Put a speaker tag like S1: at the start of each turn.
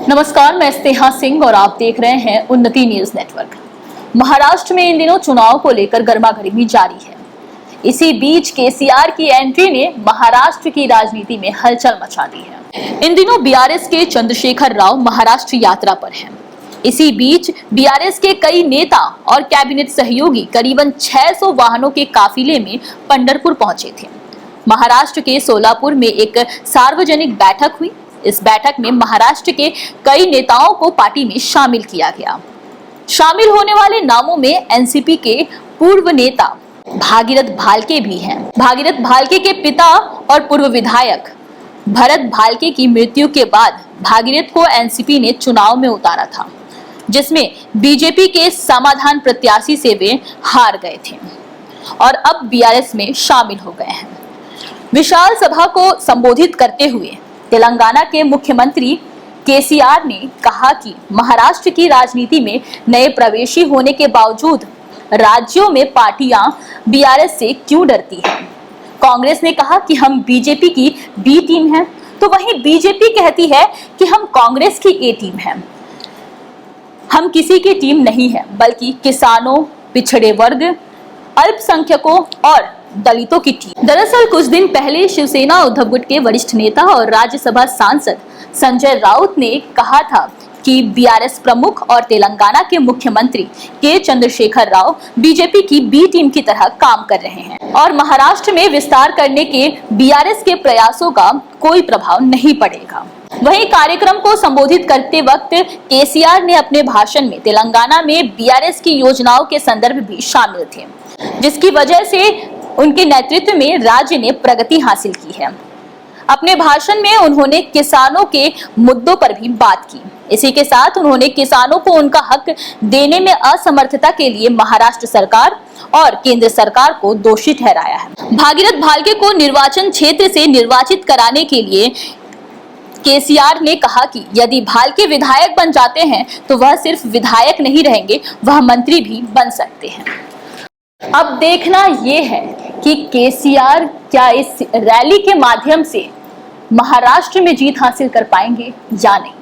S1: नमस्कार, मैं स्नेहा सिंह और आप देख रहे हैं उन्नति न्यूज नेटवर्क। महाराष्ट्र में इन दिनों चुनाव को लेकर गर्मागर्मी जारी है। इसी बीच केसीआर की एंट्री ने महाराष्ट्र की राजनीति में हलचल मचा दी है। इन दिनों बीआरएस के चंद्रशेखर राव महाराष्ट्र यात्रा पर हैं। इसी बीच बीआरएस के कई नेता और कैबिनेट सहयोगी करीबन 600 वाहनों के काफिले में पंढरपुर पहुंचे थे। महाराष्ट्र के सोलापुर में एक सार्वजनिक बैठक हुई। इस बैठक में महाराष्ट्र के कई नेताओं को पार्टी में शामिल किया गया। शामिल होने वाले नामों में एनसीपी के पूर्व नेता भागीरथ भालके भी हैं। भागीरथ भालके के पिता और पूर्व विधायक भरत भालके की मृत्यु के बाद भागीरथ को एनसीपी ने चुनाव में उतारा था, जिसमें बीजेपी के समाधान प्रत्याशी से वे हार गए थे और अब बीआरएस में शामिल हो गए हैं। विशाल सभा को संबोधित करते हुए तेलंगाना के मुख्यमंत्री केसीआर ने कहा कि महाराष्ट्र की राजनीति में नए प्रवेशी होने के बावजूद राज्यों में पार्टियां बीआरएस से क्यों डरती हैं। कांग्रेस ने कहा कि हम बीजेपी की बी टीम हैं, तो वहीं बीजेपी कहती है कि हम कांग्रेस की ए टीम हैं। हम किसी की टीम नहीं है, बल्कि किसानों, पिछड़े वर्ग, अल्पसंख्यकों और दलितों की टीम। दरअसल कुछ दिन पहले शिवसेना उद्धव गुट के वरिष्ठ नेता और राज्यसभा सांसद संजय राउत ने कहा था कि बीआरएस प्रमुख और तेलंगाना के मुख्यमंत्री के चंद्रशेखर राव बीजेपी की बी टीम की तरह काम कर रहे हैं और महाराष्ट्र में विस्तार करने के बीआरएस के प्रयासों का कोई प्रभाव नहीं पड़ेगा। वहीं कार्यक्रम को संबोधित करते वक्त केसीआर ने अपने भाषण में तेलंगाना में बीआरएस की योजनाओं के संदर्भ भी शामिल थे, जिसकी वजह से उनके नेतृत्व में राज्य ने प्रगति हासिल की है। अपने भाषण में उन्होंने किसानों के मुद्दों पर भी बात की। इसी के साथ उन्होंने किसानों को उनका हक देने में असमर्थता के लिए महाराष्ट्र सरकार और केंद्र सरकार को दोषी ठहराया है। भागीरथ भालके को निर्वाचन क्षेत्र से निर्वाचित कराने के लिए केसीआर ने कहा कि यदि भालके विधायक बन जाते हैं तो वह सिर्फ विधायक नहीं रहेंगे, वह मंत्री भी बन सकते हैं। अब देखना यह है कि केसीआर क्या इस रैली के माध्यम से महाराष्ट्र में जीत हासिल कर पाएंगे या नहीं।